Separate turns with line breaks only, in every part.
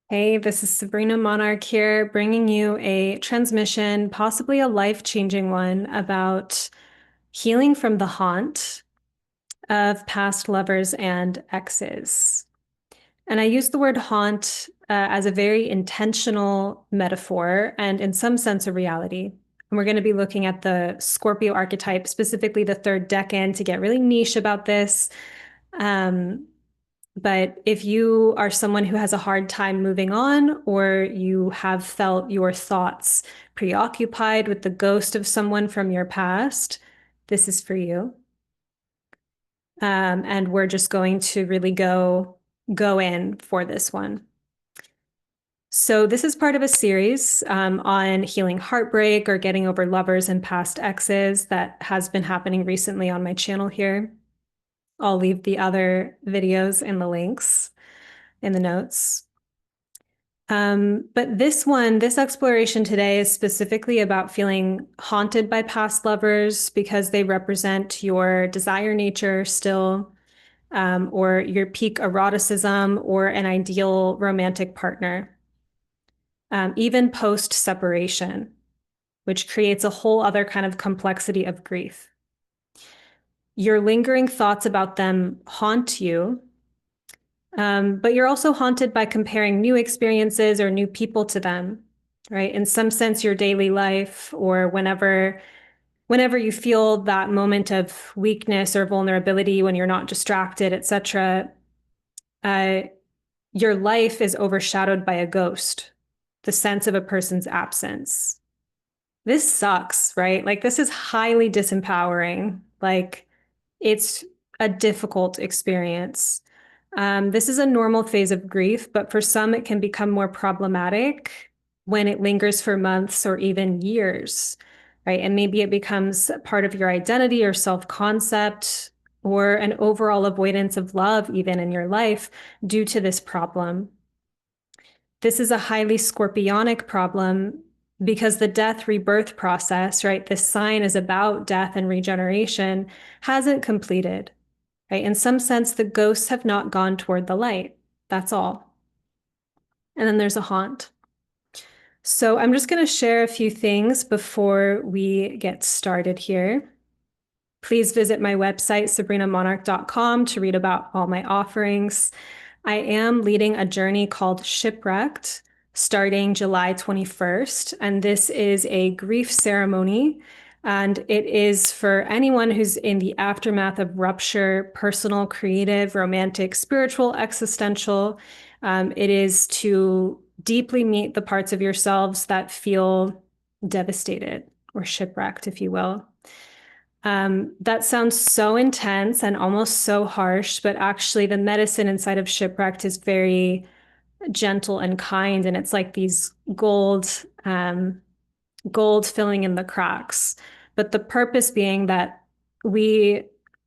Hey, this is Sabrina Monarch here, bringing you a transmission, possibly a life-changing one, about healing from the haunt of past lovers and exes. And I use the word haunt as a very intentional metaphor and, in some sense, a reality. And we're going to be looking at the Scorpio archetype, specifically the third decan, to get really niche about this. Um, but if you are someone who has a hard time moving on, or you have felt your thoughts preoccupied with the ghost of someone from your past, this is for you. And we're just going to really go in for this one. So this is part of a series on healing heartbreak or getting over lovers and past exes that has been happening recently on my channel here. I'll leave the other videos in the links in the notes. But this exploration today is specifically about feeling haunted by past lovers because they represent your desire nature still, or your peak eroticism or an ideal romantic partner, even post separation, which creates a whole other kind of complexity of grief. Your lingering thoughts about them haunt you. But you're also haunted by comparing new experiences or new people to them, right? In some sense, your daily life or whenever you feel that moment of weakness or vulnerability when you're not distracted, etc., uh, your life is overshadowed by a ghost, the sense of a person's absence. This sucks, right? Like, this is highly disempowering. Like, it's a difficult experience. This is a normal phase of grief, but for some, it can become more problematic when it lingers for months or even years, right? And maybe it becomes part of your identity or self-concept or an overall avoidance of love, even in your life, due to this problem. This is a highly scorpionic problem because the death rebirth process, right? This sign is about death and regeneration, hasn't completed, right? In some sense, the ghosts have not gone toward the light. That's all. And then there's a haunt. So I'm just going to share a few things before we get started here. Please visit my website, sabrinamonarch.com, to read about all my offerings. I am leading a journey called Shipwrecked starting July 21st, and this is a grief ceremony. And it is for anyone who's in the aftermath of rupture, personal, creative, romantic, spiritual, existential. It is to deeply meet the parts of yourselves that feel devastated or shipwrecked, if you will. That sounds so intense and almost so harsh, but actually the medicine inside of shipwrecked is very gentle and kind, and it's like these gold filling in the cracks. But the purpose being that we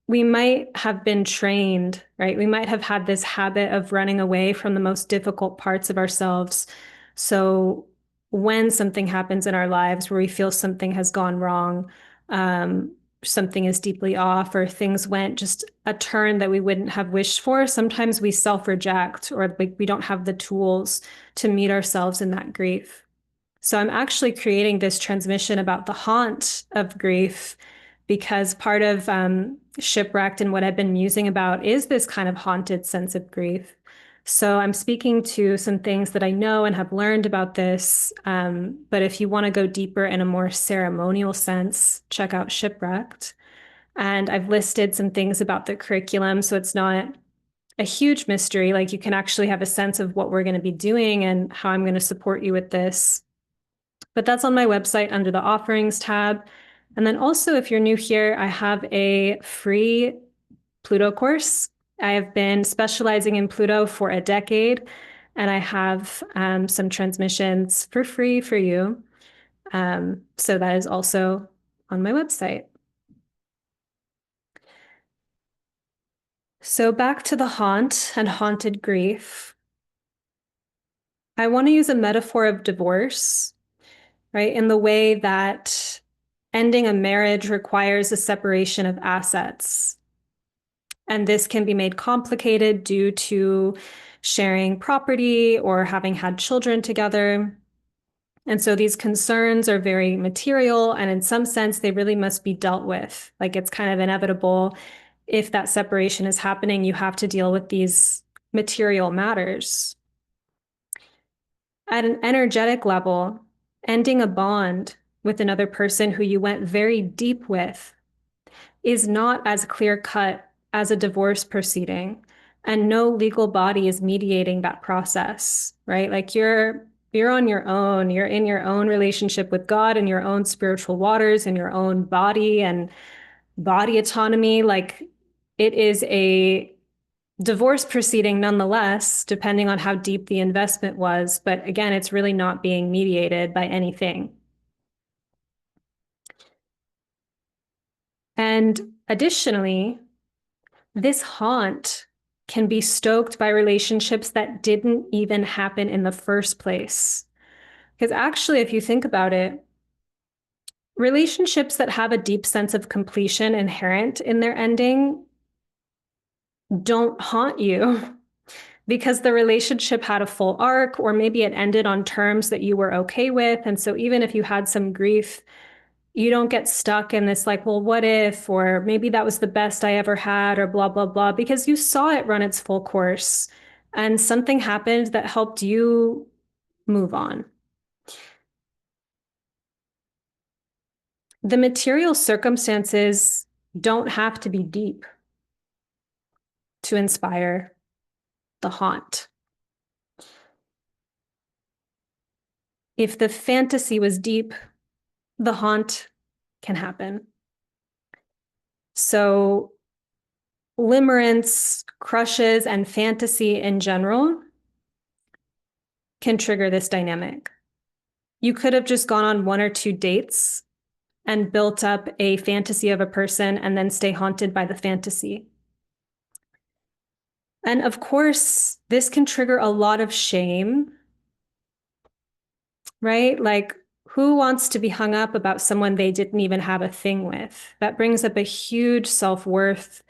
we might have been trained, right? We might have had this habit of running away from the most difficult parts of ourselves. So when something happens in our lives where we feel something has gone wrong, something is deeply off, or things went just a turn that we wouldn't have wished for, sometimes we self-reject, or like we don't have the tools to meet ourselves in that grief. So I'm actually creating this transmission about the haunt of grief because part of Shipwrecked and what I've been musing about is this kind of haunted sense of grief. So I'm speaking to some things that I know and have learned about this. But if you want to go deeper in a more ceremonial sense, check out Shipwrecked. And I've listed some things about the curriculum, so it's not a huge mystery. Like, you can actually have a sense of what we're going to be doing and how I'm going to support you with this. But that's on my website under the offerings tab. And then also, if you're new here, I have a free Pluto course. I have been specializing in Pluto for a decade, and I have some transmissions for free for you. So that is also on my website. So back to the haunt and haunted grief. I want to use a metaphor of divorce, right? In the way that ending a marriage requires a separation of assets. And this can be made complicated due to sharing property or having had children together. And so these concerns are very material, and in some sense, they really must be dealt with. Like it's kind of inevitable. If that separation is happening, you have to deal with these material matters. At an energetic level, ending a bond with another person who you went very deep with is not as clear cut as a divorce proceeding, and no legal body is mediating that process, right? Like you're on your own, you're in your own relationship with God and your own spiritual waters and your own body and body autonomy. Like it is a divorce proceeding nonetheless, depending on how deep the investment was. But again, it's really not being mediated by anything. And additionally, this haunt can be stoked by relationships that didn't even happen in the first place. Because actually, if you think about it, relationships that have a deep sense of completion inherent in their ending don't haunt you because the relationship had a full arc, or maybe it ended on terms that you were okay with. And so even if you had some grief, you don't get stuck in this like, well, what if, or maybe that was the best I ever had, or blah, blah, blah, because you saw it run its full course and something happened that helped you move on. The material circumstances don't have to be deep to inspire the haunt. If the fantasy was deep, the haunt can happen. So limerence, crushes, and fantasy in general can trigger this dynamic. You could have just gone on one or two dates and built up a fantasy of a person and then stay haunted by the fantasy. And of course, this can trigger a lot of shame, right? Like, who wants to be hung up about someone they didn't even have a thing with? That brings up a huge self-worth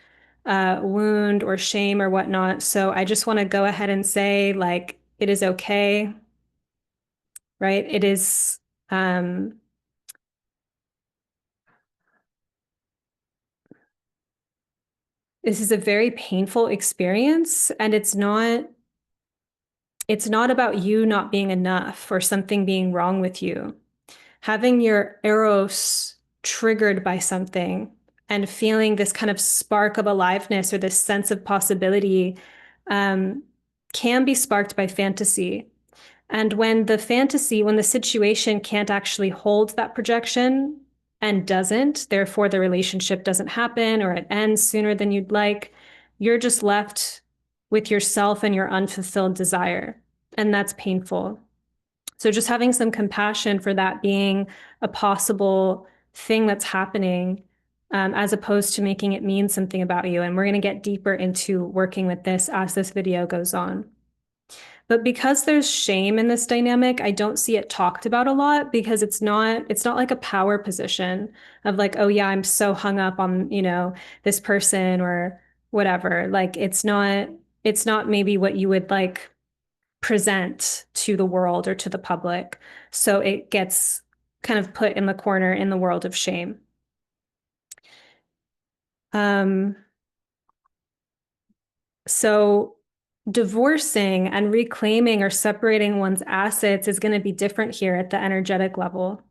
wound or shame or whatnot. So I just want to go ahead and say, like, it is okay, right? It is, this is a very painful experience, and it's not about you not being enough or something being wrong with you. Having your eros triggered by something and feeling this kind of spark of aliveness or this sense of possibility can be sparked by fantasy. And when the situation can't actually hold that projection and doesn't, therefore the relationship doesn't happen or it ends sooner than you'd like, you're just left with yourself and your unfulfilled desire. And that's painful. So just having some compassion for that being a possible thing that's happening, as opposed to making it mean something about you. And we're going to get deeper into working with this as this video goes on. But because there's shame in this dynamic, I don't see it talked about a lot because it's not like a power position of like, oh yeah, I'm so hung up on, this person or whatever. Like it's not maybe what you would like present to the world or to the public. So it gets kind of put in the corner in the world of shame. So divorcing and reclaiming or separating one's assets is going to be different here at the energetic level.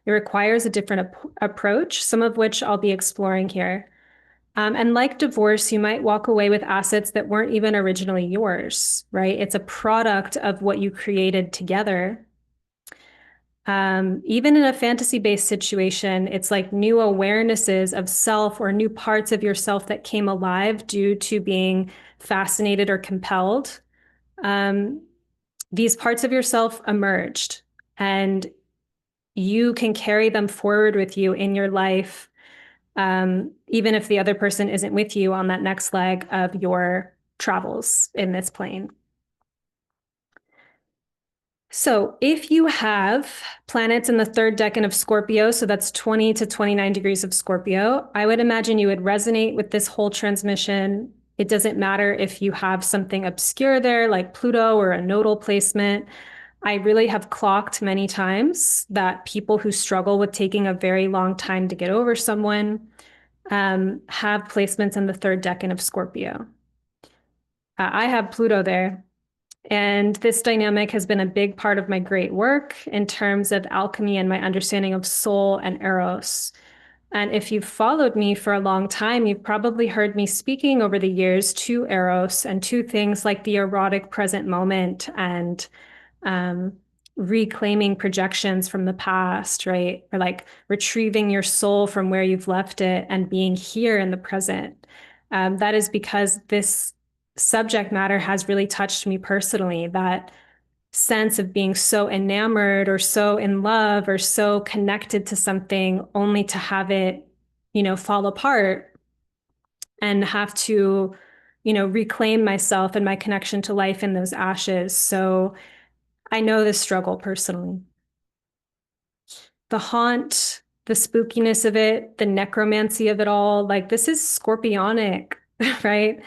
It requires a different approach, some of which I'll be exploring here. And like divorce, you might walk away with assets that weren't even originally yours, right? It's a product of what you created together. Even in a fantasy-based situation, it's like new awarenesses of self or new parts of yourself that came alive due to being fascinated or compelled. These parts of yourself emerged, and you can carry them forward with you in your life, even if the other person isn't with you on that next leg of your travels in this plane. So if you have planets in the third decan of Scorpio, so that's 20 to 29 degrees of Scorpio, I would imagine you would resonate with this whole transmission. It doesn't matter if you have something obscure there, like Pluto or a nodal placement. I really have clocked many times that people who struggle with taking a very long time to get over someone have placements in the third decan of Scorpio. I have Pluto there. And this dynamic has been a big part of my great work in terms of alchemy and my understanding of soul and eros. And if you've followed me for a long time, you've probably heard me speaking over the years to eros and to things like the erotic present moment and um, reclaiming projections from the past, right? Or like retrieving your soul from where you've left it and being here in the present. That is because this subject matter has really touched me personally. That sense of being so enamored or so in love or so connected to something only to have it, fall apart and have to, reclaim myself and my connection to life in those ashes. So I know this struggle personally. The haunt, the spookiness of it, the necromancy of it all, like this is scorpionic, right?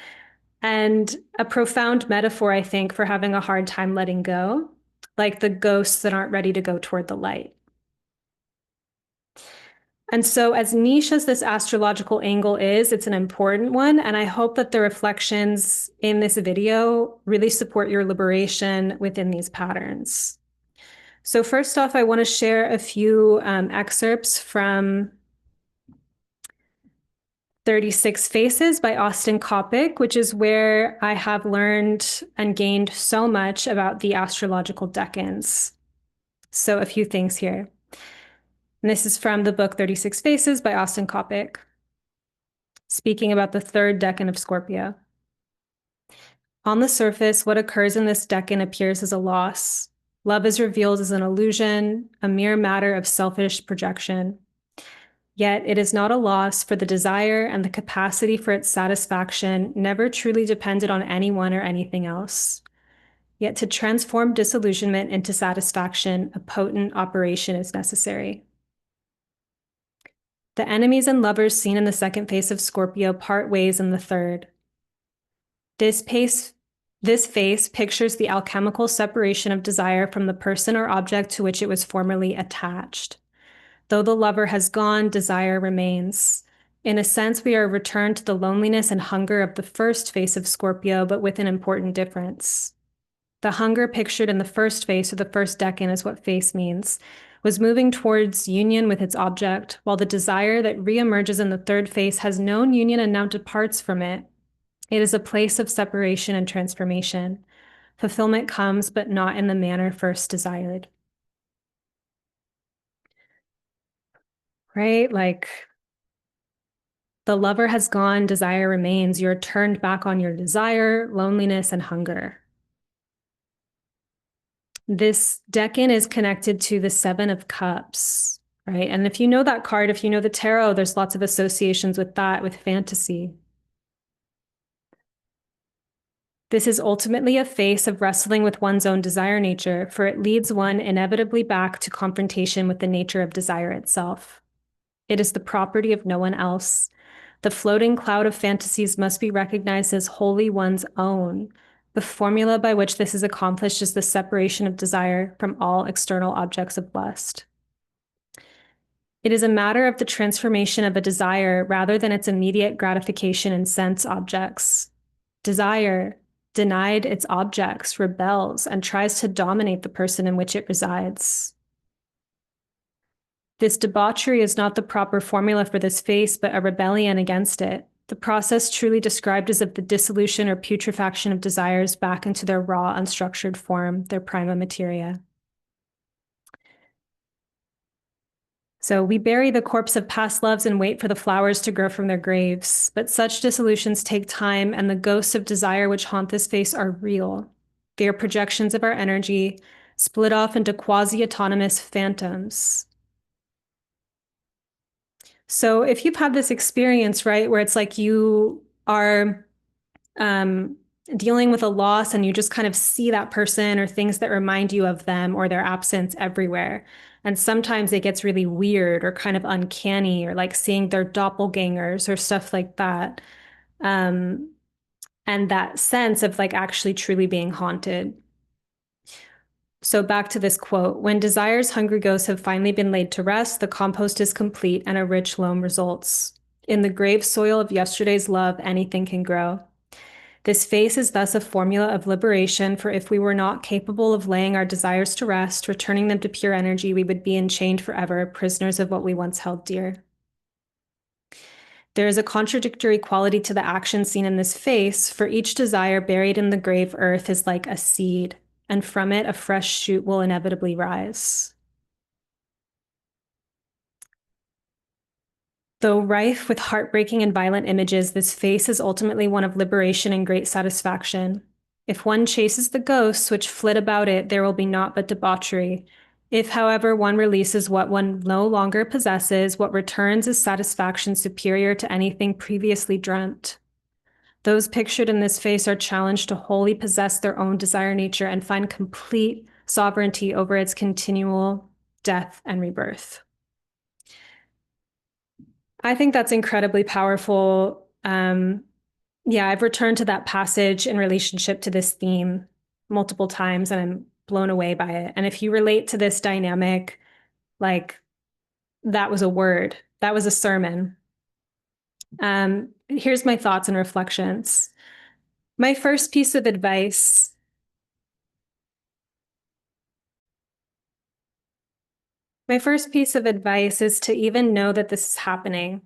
And a profound metaphor, I think, for having a hard time letting go, like the ghosts that aren't ready to go toward the light. And so, as niche as this astrological angle is, it's an important one. And I hope that the reflections in this video really support your liberation within these patterns. So first off, I want to share a few excerpts from 36 Faces by Austin Coppock, which is where I have learned and gained so much about the astrological decans. So a few things here. And this is from the book 36 Faces by Austin Coppock, speaking about the third decan of Scorpio. On the surface, what occurs in this decan appears as a loss. Love is revealed as an illusion, a mere matter of selfish projection. Yet it is not a loss, for the desire and the capacity for its satisfaction never truly depended on anyone or anything else. Yet to transform disillusionment into satisfaction, a potent operation is necessary. The enemies and lovers seen in the second face of Scorpio part ways in the third. This face pictures the alchemical separation of desire from the person or object to which it was formerly attached. Though the lover has gone, desire remains. In a sense, we are returned to the loneliness and hunger of the first face of Scorpio, but with an important difference. The hunger pictured in the first face, or the first decan is what face means, was moving towards union with its object, while the desire that reemerges in the third face has known union and now departs from it. It is a place of separation and transformation. Fulfillment comes, but not in the manner first desired. Right? Like the lover has gone, desire remains. You're turned back on your desire, loneliness, and hunger. This decan is connected to the Seven of Cups, right? And if you know that card, if you know the tarot, there's lots of associations with that, with fantasy. This is ultimately a face of wrestling with one's own desire nature, for it leads one inevitably back to confrontation with the nature of desire itself. It is the property of no one else. The floating cloud of fantasies must be recognized as wholly one's own. The formula by which this is accomplished is the separation of desire from all external objects of lust. It is a matter of the transformation of a desire rather than its immediate gratification in sense objects. Desire, denied its objects, rebels and tries to dominate the person in which it resides. This debauchery is not the proper formula for this face, but a rebellion against it. The process truly described is of the dissolution or putrefaction of desires back into their raw, unstructured form, their prima materia. So we bury the corpse of past loves and wait for the flowers to grow from their graves. But such dissolutions take time, and the ghosts of desire which haunt this face are real. They are projections of our energy, split off into quasi-autonomous phantoms. So if you've had this experience, right, where it's like you are dealing with a loss and you just kind of see that person or things that remind you of them or their absence everywhere. And sometimes it gets really weird or kind of uncanny or like seeing their doppelgangers or stuff like that. Um, and that sense of like actually truly being haunted. So back to this quote, when desire's hungry ghosts have finally been laid to rest, the compost is complete and a rich loam results. In the grave soil of yesterday's love, anything can grow. This face is thus a formula of liberation, for if we were not capable of laying our desires to rest, returning them to pure energy, we would be enchained forever, prisoners of what we once held dear. There is a contradictory quality to the action seen in this face, for each desire buried in the grave earth is like a seed, and from it a fresh shoot will inevitably rise. Though rife with heartbreaking and violent images, this face is ultimately one of liberation and great satisfaction. If one chases the ghosts which flit about it, there will be naught but debauchery. If, however, one releases what one no longer possesses, what returns is satisfaction superior to anything previously dreamt. Those pictured in this face are challenged to wholly possess their own desire nature and find complete sovereignty over its continual death and rebirth. I think that's incredibly powerful. Yeah, I've returned to that passage in relationship to this theme multiple times and I'm blown away by it. And if you relate to this dynamic, like that was a word, that was a sermon. Here's my thoughts and reflections. My first piece of advice is to even know that this is happening.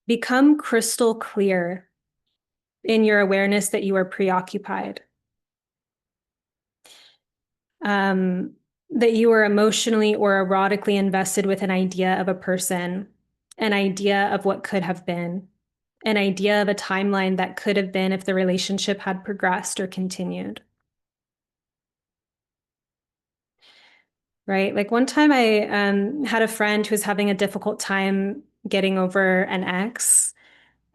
Become crystal clear in your awareness that you are preoccupied. That you are emotionally or erotically invested with an idea of a person, an idea of what could have been, an idea of a timeline that could have been if the relationship had progressed or continued. Right? Like one time I had a friend who was having a difficult time getting over an ex,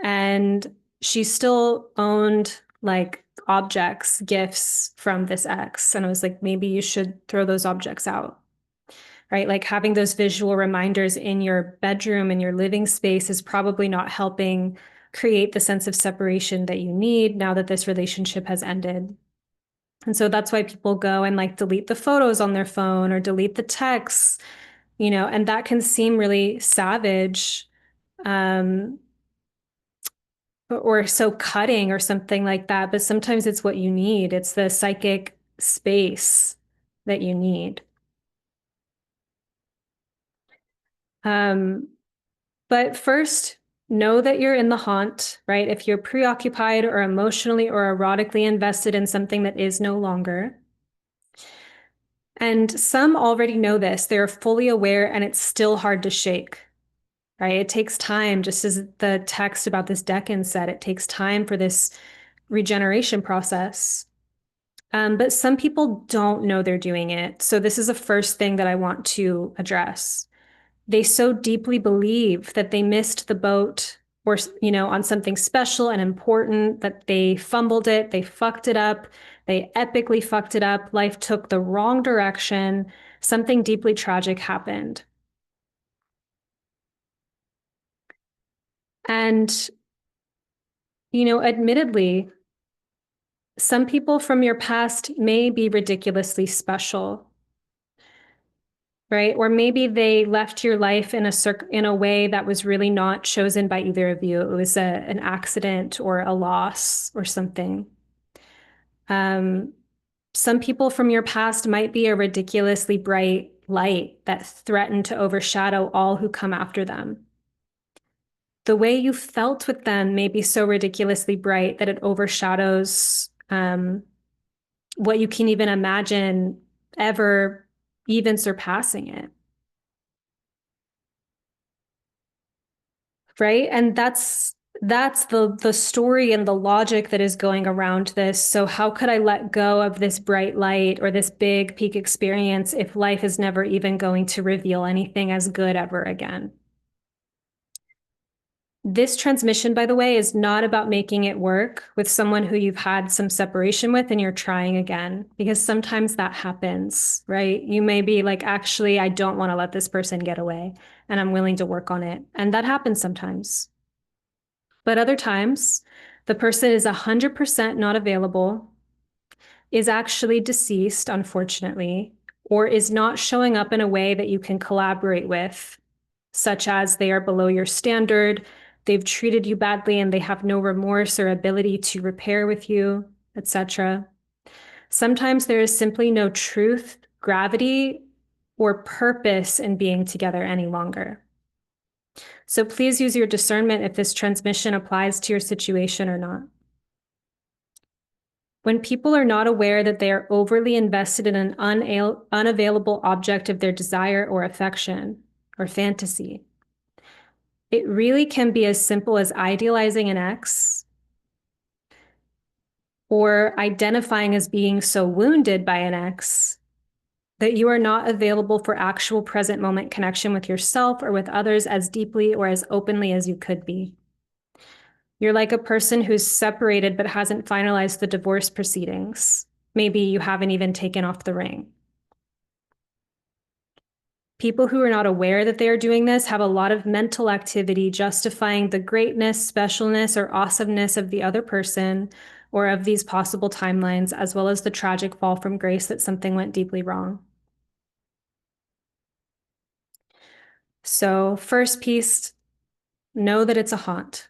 and she still owned like objects, gifts from this ex. And I was like, maybe you should throw those objects out. Right? Like having those visual reminders in your bedroom and your living space is probably not helping create the sense of separation that you need now that this relationship has ended. And so that's why people go and like delete the photos on their phone or delete the texts, and that can seem really savage, um, or so cutting or something like that. But sometimes it's what you need. It's the psychic space that you need. Um, But first, know that you're in the haunt, right? If you're preoccupied or emotionally or erotically invested in something that is no longer. And some already know this, they're fully aware, and it's still hard to shake, right? It takes time, just as the text about this Decan said, it takes time for this regeneration process. But some people don't know they're doing it. So this is the first thing that I want to address. They so deeply believe that they missed the boat or, on something special and important that they fumbled it, they fucked it up, they epically fucked it up. Life took the wrong direction. Something deeply tragic happened. And, admittedly, some people from your past may be ridiculously special, right? Or maybe they left your life in a way that was really not chosen by either of you. It was an accident or a loss or something. Um, some people from your past might be a ridiculously bright light that threaten to overshadow all who come after them. The way you felt with them may be so ridiculously bright that it overshadows what you can even imagine ever even surpassing it. Right? And that's the story and the logic that is going around this. So how could I let go of this bright light or this big peak experience if life is never even going to reveal anything as good ever again? This transmission, by the way, is not about making it work with someone who you've had some separation with and you're trying again, because sometimes that happens, right? You may be like, actually, I don't want to let this person get away and I'm willing to work on it. And that happens sometimes. But other times, the person is 100% not available, is actually deceased, unfortunately, or is not showing up in a way that you can collaborate with, such as they are below your standard, they've treated you badly, and they have no remorse or ability to repair with you, etc. Sometimes there is simply no truth, gravity, or purpose in being together any longer. So please use your discernment if this transmission applies to your situation or not. When people are not aware that they are overly invested in an unavailable object of their desire or affection or fantasy, it really can be as simple as idealizing an ex or identifying as being so wounded by an ex that you are not available for actual present moment connection with yourself or with others as deeply or as openly as you could be. You're like a person who's separated but hasn't finalized the divorce proceedings. Maybe you haven't even taken off the ring. People who are not aware that they are doing this have a lot of mental activity justifying the greatness, specialness, or awesomeness of the other person or of these possible timelines, as well as the tragic fall from grace that something went deeply wrong. So, first piece, know that it's a haunt.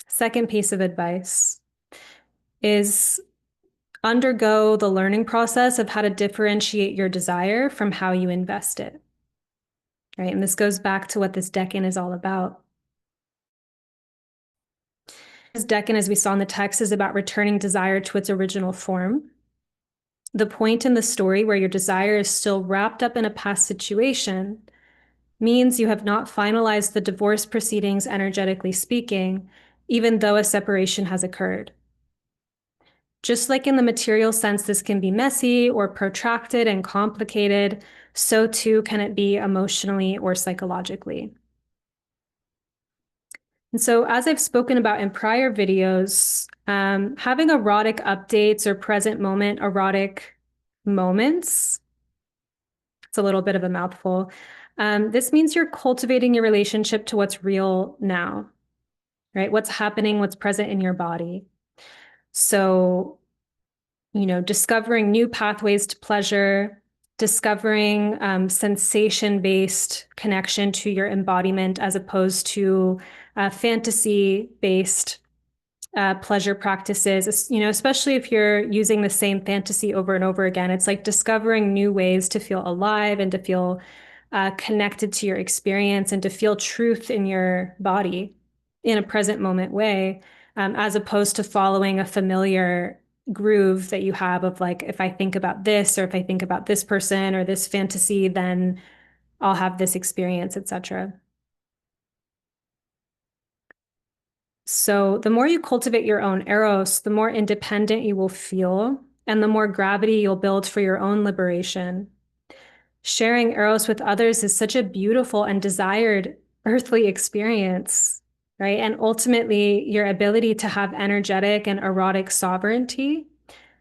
Second piece of advice is undergo the learning process of how to differentiate your desire from how you invest it. Right? And this goes back to what this Decan is all about. This Decan, as we saw in the text, is about returning desire to its original form. The point in the story where your desire is still wrapped up in a past situation means you have not finalized the divorce proceedings, energetically speaking, even though a separation has occurred. Just like in the material sense, this can be messy or protracted and complicated, so too can it be emotionally or psychologically. And so, as I've spoken about in prior videos, having erotic updates or present moment erotic moments, it's a little bit of a mouthful. This means you're cultivating your relationship to what's real now, right? What's happening, what's present in your body. So, discovering new pathways to pleasure, discovering sensation-based connection to your embodiment as opposed to fantasy-based pleasure practices, especially if you're using the same fantasy over and over again. It's like discovering new ways to feel alive and to feel connected to your experience and to feel truth in your body in a present moment way, as opposed to following a familiar groove that you have of like, if I think about this, or if I think about this person or this fantasy, then I'll have this experience, etc. So the more you cultivate your own eros, the more independent you will feel, and the more gravity you'll build for your own liberation. Sharing eros with others is such a beautiful and desired earthly experience, right? And ultimately, your ability to have energetic and erotic sovereignty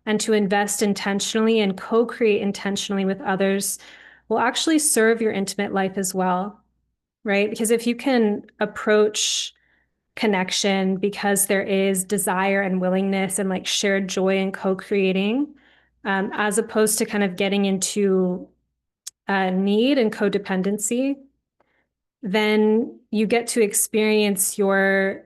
and to invest intentionally and co-create intentionally with others will actually serve your intimate life as well, right? Because if you can approach connection because there is desire and willingness and like shared joy and co-creating, as opposed to kind of getting into need and codependency, then you get to experience your,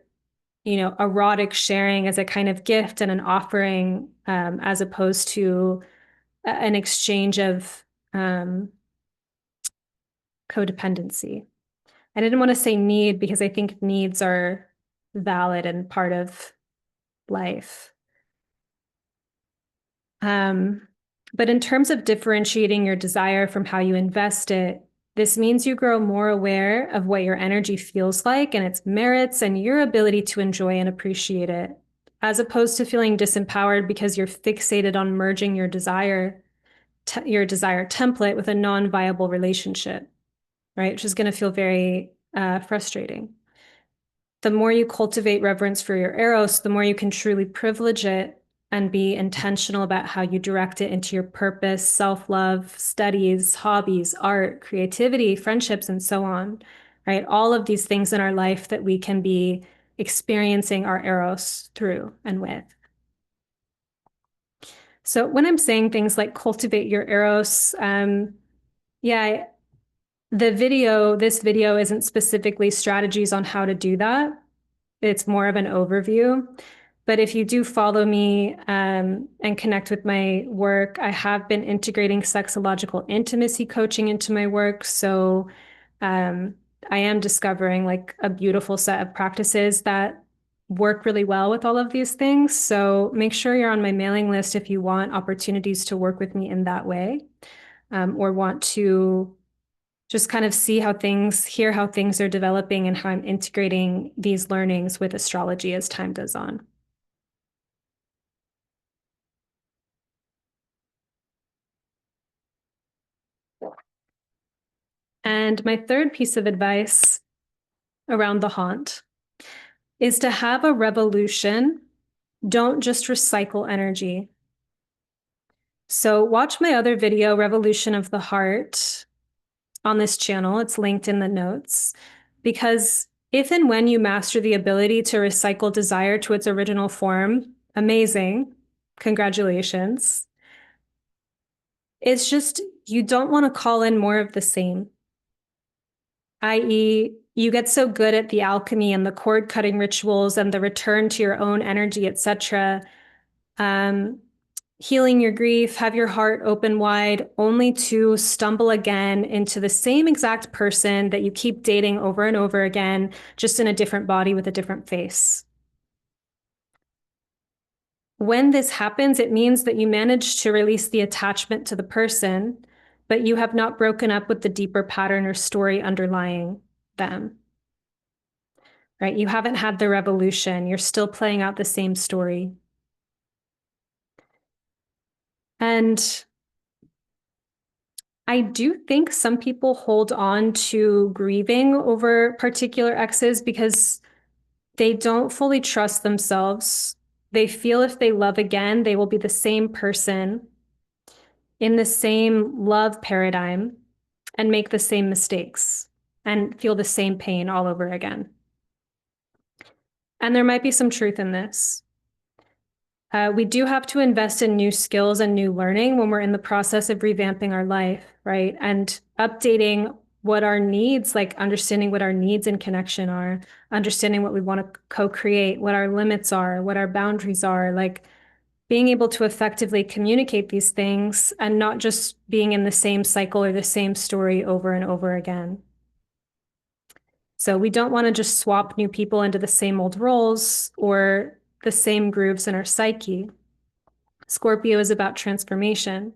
erotic sharing as a kind of gift and an offering, as opposed to an exchange of codependency. I didn't want to say need because I think needs are valid and part of life. But in terms of differentiating your desire from how you invest it, this means you grow more aware of what your energy feels like and its merits and your ability to enjoy and appreciate it, as opposed to feeling disempowered because you're fixated on merging your desire template with a non-viable relationship, right? Which is going to feel very frustrating. the more you cultivate reverence for your Eros, the more you can truly privilege it and be intentional about how you direct it into your purpose, self-love, studies, hobbies, art, creativity, friendships, and so on, right? All of these things in our life that we can be experiencing our Eros through and with. So when I'm saying things like cultivate your Eros, yeah, this video isn't specifically strategies on how to do that. It's more of an overview. But if you do follow me and connect with my work, I have been integrating sexological intimacy coaching into my work. So I am discovering like a beautiful set of practices that work really well with all of these things. So make sure you're on my mailing list if you want opportunities to work with me in that way, or want to just kind of hear how things are developing and how I'm integrating these learnings with astrology as time goes on. And my third piece of advice around the haunt is to have a revolution. Don't just recycle energy. So watch my other video, Revolution of the Heart, on this channel. It's linked in the notes. Because if and when you master the ability to recycle desire to its original form, amazing. Congratulations. It's just you don't want to call in more of the same, i.e., you get so good at the alchemy and the cord cutting rituals and the return to your own energy, etc. Healing your grief, have your heart open wide, only to stumble again into the same exact person that you keep dating over and over again, just in a different body with a different face. When this happens, it means that you managed to release the attachment to the person, but you have not broken up with the deeper pattern or story underlying them. Right? You haven't had the revolution. You're still playing out the same story. And I do think some people hold on to grieving over particular exes because they don't fully trust themselves. They feel if they love again, they will be the same person in the same love paradigm and make the same mistakes and feel the same pain all over again. And there might be some truth in this. We do have to invest in new skills and new learning when we're in the process of revamping our life, right? And updating what our needs, like understanding what our needs in connection are, understanding what we want to co-create, what our limits are, what our boundaries are, like being able to effectively communicate these things and not just being in the same cycle or the same story over and over again. So we don't want to just swap new people into the same old roles or the same grooves in our psyche. Scorpio is about transformation.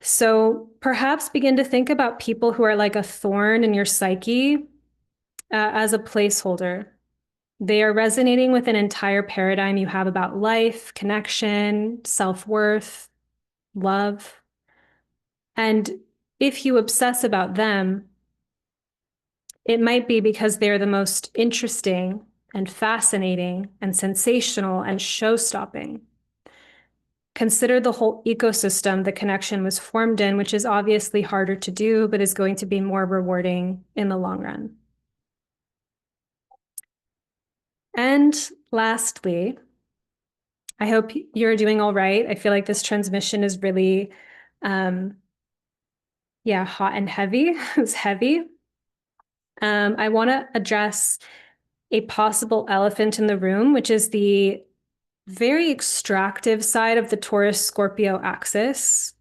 So perhaps begin to think about people who are like a thorn in your psyche as a placeholder. They are resonating with an entire paradigm you have about life, connection, self-worth, love. And if you obsess about them, it might be because they're the most interesting and fascinating and sensational and show-stopping. Consider the whole ecosystem the connection was formed in, which is obviously harder to do, but is going to be more rewarding in the long run. And lastly, I hope you're doing all right. I feel like this transmission is really, hot and heavy. It's heavy. I want to address a possible elephant in the room, which is the very extractive side of the Taurus-Scorpio axis,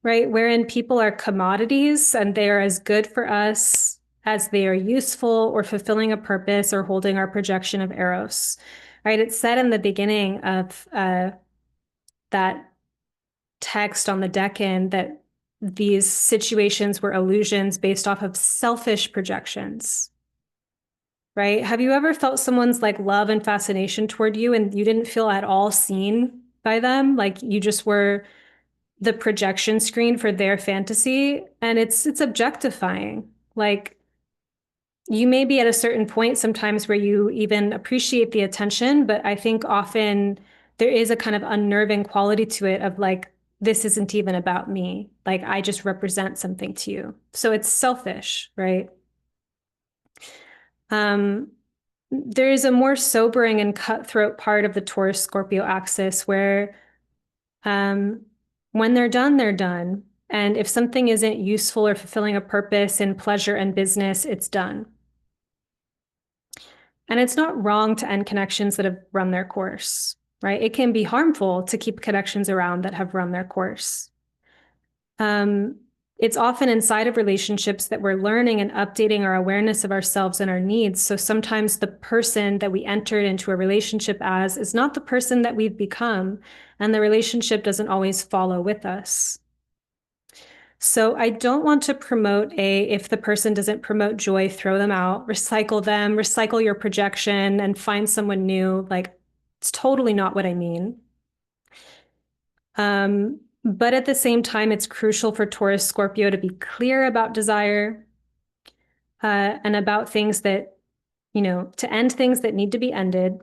right? Wherein people are commodities and they are as good for us as they are useful or fulfilling a purpose or holding our projection of Eros, right? It's said in the beginning of that text on the Decan that these situations were illusions based off of selfish projections, right? Have you ever felt someone's like love and fascination toward you and you didn't feel at all seen by them? Like you just were the projection screen for their fantasy, and it's objectifying. Like You may be at a certain point sometimes where you even appreciate the attention, but I think often there is a kind of unnerving quality to it of like, this isn't even about me. Like, I just represent something to you. So it's selfish, right? Um, there is a more sobering and cutthroat part of the Taurus Scorpio axis where um, when they're done, they're done. And if something isn't useful or fulfilling a purpose in pleasure and business, it's done. And it's not wrong to end connections that have run their course, right? It can be harmful to keep connections around that have run their course. Um, it's often inside of relationships that we're learning and updating our awareness of ourselves and our needs. So sometimes the person that we entered into a relationship as is not the person that we've become, and the relationship doesn't always follow with us. So I don't want to promote if the person doesn't promote joy, throw them out, recycle them, recycle your projection and find someone new. Like, it's totally not what I mean. But at the same time, it's crucial for Taurus Scorpio to be clear about desire, and about things that, to end things that need to be ended,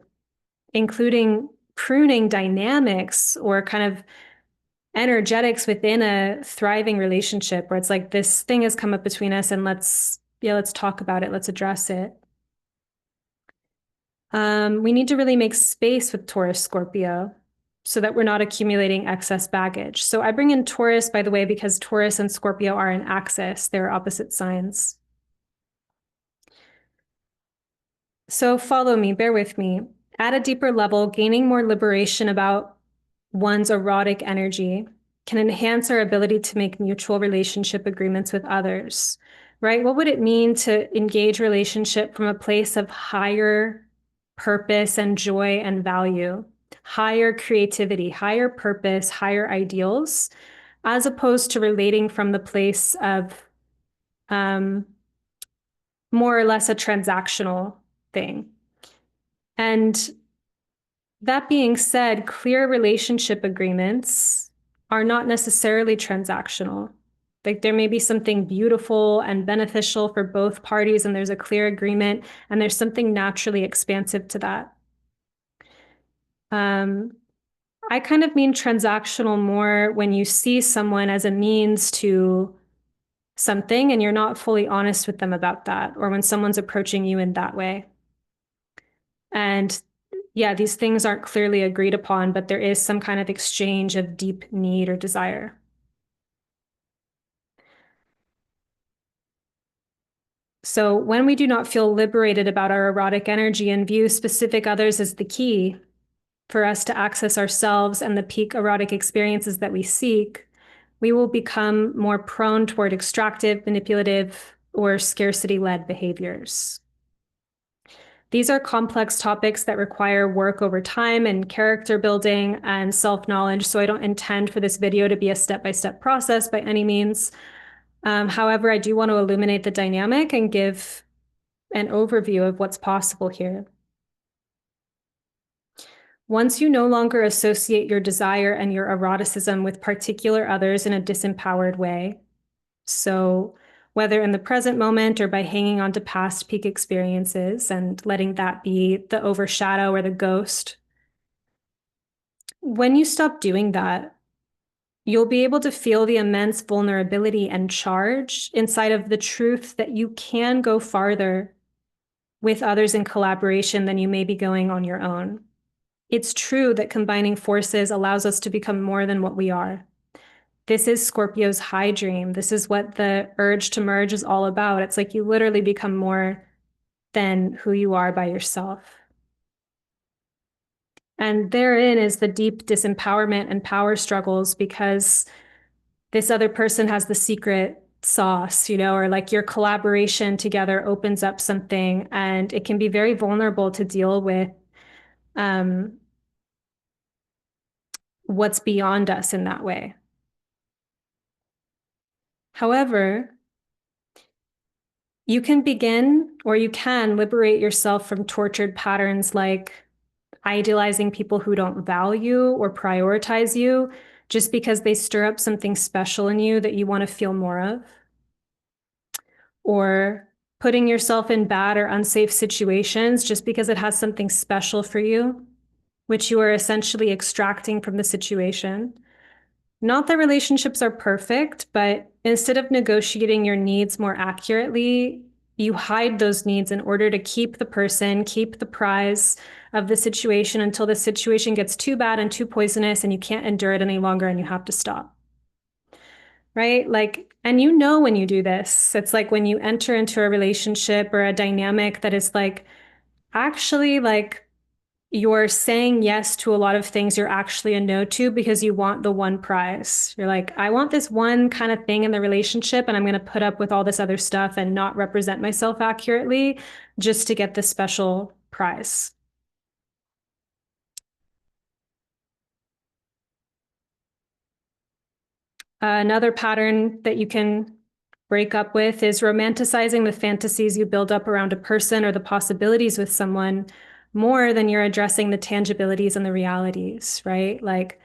including pruning dynamics or kind of energetics within a thriving relationship where it's like this thing has come up between us and let's talk about it, let's address it. We need to really make space with Taurus Scorpio so that we're not accumulating excess baggage. So I bring in Taurus, by the way, because Taurus and Scorpio are in axis. They're opposite signs. So follow me, bear with me. At a deeper level, gaining more liberation about one's erotic energy can enhance our ability to make mutual relationship agreements with others, right? What would it mean to engage relationship from a place of higher purpose and joy and value, higher creativity, higher purpose, higher ideals, as opposed to relating from the place of um, more or less a transactional thing? And that being said, clear relationship agreements are not necessarily transactional. Like, there may be something beautiful and beneficial for both parties, and there's a clear agreement, and there's something naturally expansive to that. I kind of mean transactional more when you see someone as a means to something and you're not fully honest with them about that, or when someone's approaching you in that way. And yeah, these things aren't clearly agreed upon, but there is some kind of exchange of deep need or desire. So when we do not feel liberated about our erotic energy and view specific others as the key for us to access ourselves and the peak erotic experiences that we seek, we will become more prone toward extractive, manipulative, or scarcity-led behaviors. These are complex topics that require work over time and character building and self-knowledge, so I don't intend for this video to be a step-by-step process by any means. However, I do want to illuminate the dynamic and give an overview of what's possible here. Once you no longer associate your desire and your eroticism with particular others in a disempowered way, so whether in the present moment or by hanging on to past peak experiences and letting that be the overshadow or the ghost, when you stop doing that, you'll be able to feel the immense vulnerability and charge inside of the truth that you can go farther with others in collaboration than you may be going on your own. It's true that combining forces allows us to become more than what we are. This is Scorpio's high dream. This is what the urge to merge is all about. It's like you literally become more than who you are by yourself. And therein is the deep disempowerment and power struggles because this other person has the secret sauce, or like your collaboration together opens up something, and it can be very vulnerable to deal with what's beyond us in that way. However, you can begin or you can liberate yourself from tortured patterns like idealizing people who don't value or prioritize you just because they stir up something special in you that you want to feel more of, or putting yourself in bad or unsafe situations just because it has something special for you, which you are essentially extracting from the situation. Not that relationships are perfect, but instead of negotiating your needs more accurately, you hide those needs in order to keep the person, keep the prize of the situation until the situation gets too bad and too poisonous and you can't endure it any longer and you have to stop. Right? Like, and you know when you do this, it's like when you enter into a relationship or a dynamic that is like actually like you're saying yes to a lot of things you're actually a no to because you want the one prize. You're like, I want this one kind of thing in the relationship, and I'm going to put up with all this other stuff and not represent myself accurately just to get this special prize. Another pattern that you can break up with is romanticizing the fantasies you build up around a person or the possibilities with someone more than you're addressing the tangibilities and the realities, right? Like,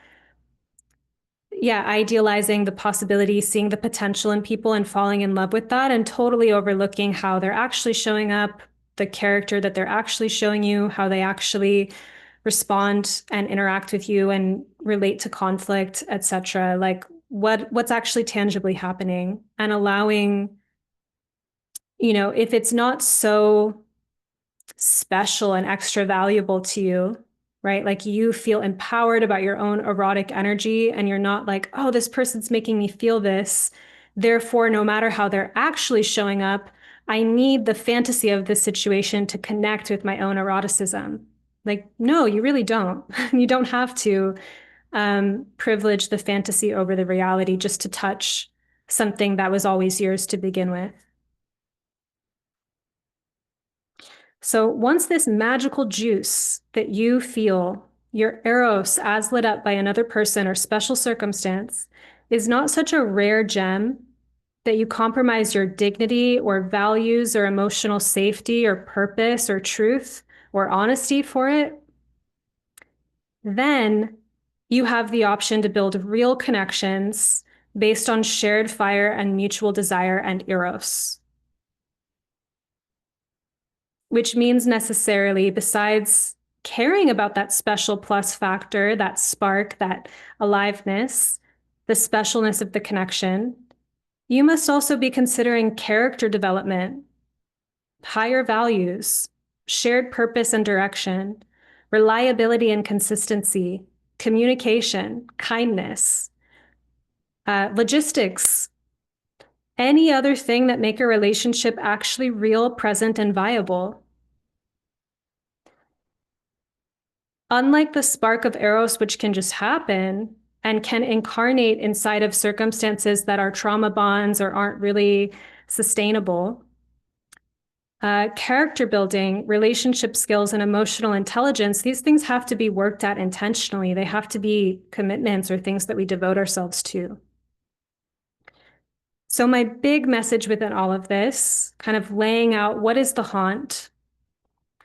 yeah, idealizing the possibility, seeing the potential in people and falling in love with that, and totally overlooking how they're actually showing up, the character that they're actually showing you, how they actually respond and interact with you and relate to conflict, etc. Like what's actually tangibly happening, and allowing, if it's not so special and extra valuable to you, right? Like you feel empowered about your own erotic energy and you're not like, oh, this person's making me feel this. Therefore, no matter how they're actually showing up, I need the fantasy of this situation to connect with my own eroticism. Like, no, you really don't. You don't have to privilege the fantasy over the reality just to touch something that was always yours to begin with. So once this magical juice that you feel, your eros as lit up by another person or special circumstance, is not such a rare gem that you compromise your dignity or values or emotional safety or purpose or truth or honesty for it, then you have the option to build real connections based on shared fire and mutual desire and eros. Which means necessarily, besides caring about that special plus factor, that spark, that aliveness, the specialness of the connection, you must also be considering character development, higher values, shared purpose and direction, reliability and consistency, communication, kindness, logistics, any other thing that make a relationship actually real, present, and viable. Unlike the spark of eros, which can just happen and can incarnate inside of circumstances that are trauma bonds or aren't really sustainable, character building, relationship skills, and emotional intelligence, these things have to be worked at intentionally. They have to be commitments or things that we devote ourselves to. So my big message within all of this, kind of laying out what is the haunt,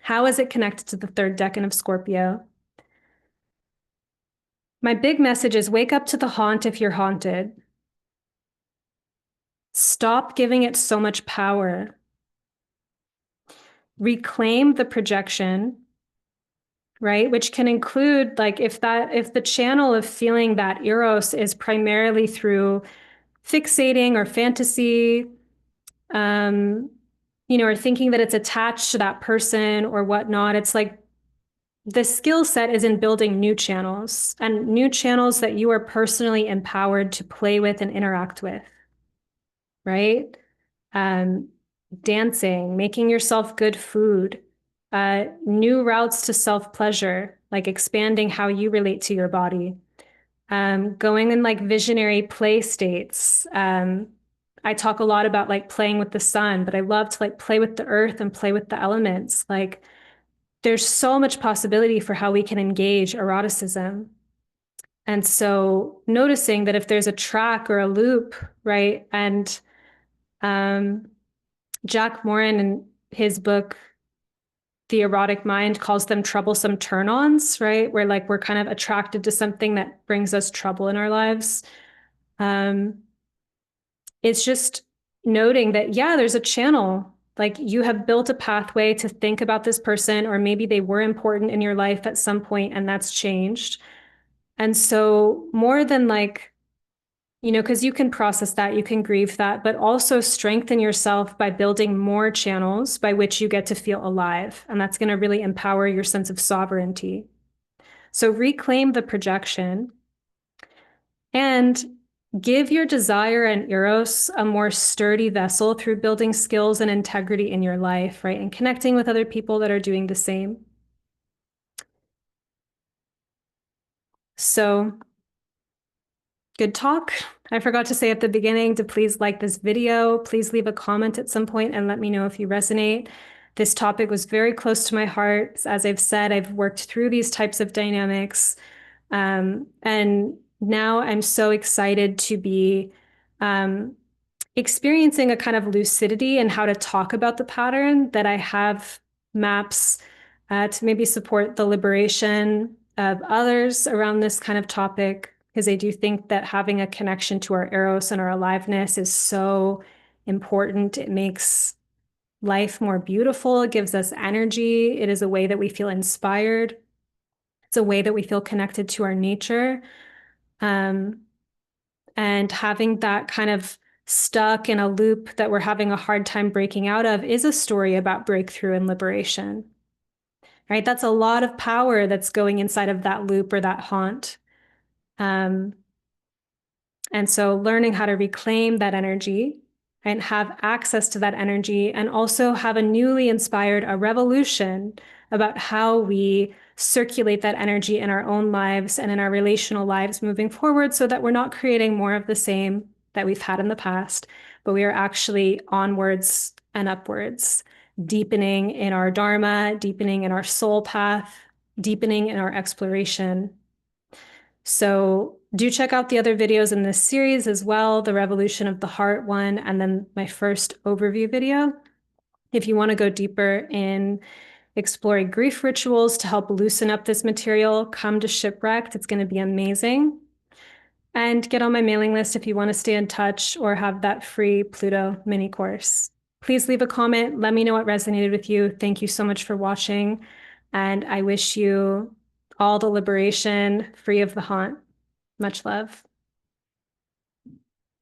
how is it connected to the third decan of Scorpio? My big message is wake up to the haunt if you're haunted. Stop giving it so much power. Reclaim the projection, right? Which can include, like, if the channel of feeling that eros is primarily through fixating or fantasy, or thinking that it's attached to that person or whatnot, it's like the skill set is in building new channels that you are personally empowered to play with and interact with, right? Dancing, making yourself good food, new routes to self-pleasure, like expanding how you relate to your body, going in like visionary play states. I talk a lot about like playing with the sun, but I love to like play with the earth and play with the elements. Like there's so much possibility for how we can engage eroticism. And so noticing that if there's a track or a loop, right? And Jack Morin in his book, The Erotic Mind, calls them troublesome turn-ons, right? Where like we're kind of attracted to something that brings us trouble in our lives. It's just noting that, yeah, there's a channel Like you have built a pathway to think about this person, or maybe they were important in your life at some point and that's changed. And so, more than like, because you can process that, you can grieve that, but also strengthen yourself by building more channels by which you get to feel alive. And that's going to really empower your sense of sovereignty. So, reclaim the projection and give your desire and eros a more sturdy vessel through building skills and integrity in your life, right? And connecting with other people that are doing the same. So, good talk. I forgot to say at the beginning to please like this video. Please leave a comment at some point and let me know if you resonate. This topic was very close to my heart. As I've said, I've worked through these types of dynamics. And now I'm so excited to be experiencing a kind of lucidity in how to talk about the pattern, that I have maps to maybe support the liberation of others around this kind of topic, because I do think that having a connection to our eros and our aliveness is so important. It makes life more beautiful. It gives us energy. It is a way that we feel inspired. It's a way that we feel connected to our nature. And having that kind of stuck in a loop that we're having a hard time breaking out of is a story about breakthrough and liberation, right? That's a lot of power that's going inside of that loop or that haunt. Um, and so learning how to reclaim that energy and have access to that energy, and also have a newly inspired a revolution about how we circulate that energy in our own lives and in our relational lives moving forward, so that we're not creating more of the same that we've had in the past, but we are actually onwards and upwards, deepening in our dharma, deepening in our soul path, deepening in our exploration. So do check out the other videos in this series as well, the Revolution of the Heart one, and then my first overview video. If you want to go deeper in exploring grief rituals to help loosen up this material, come to Shipwrecked. It's going to be amazing. And get on my mailing list if you want to stay in touch or have that free Pluto mini course. Please leave a comment. Let me know what resonated with you. Thank you so much for watching. And I wish you all the liberation, free of the haunt. Much love.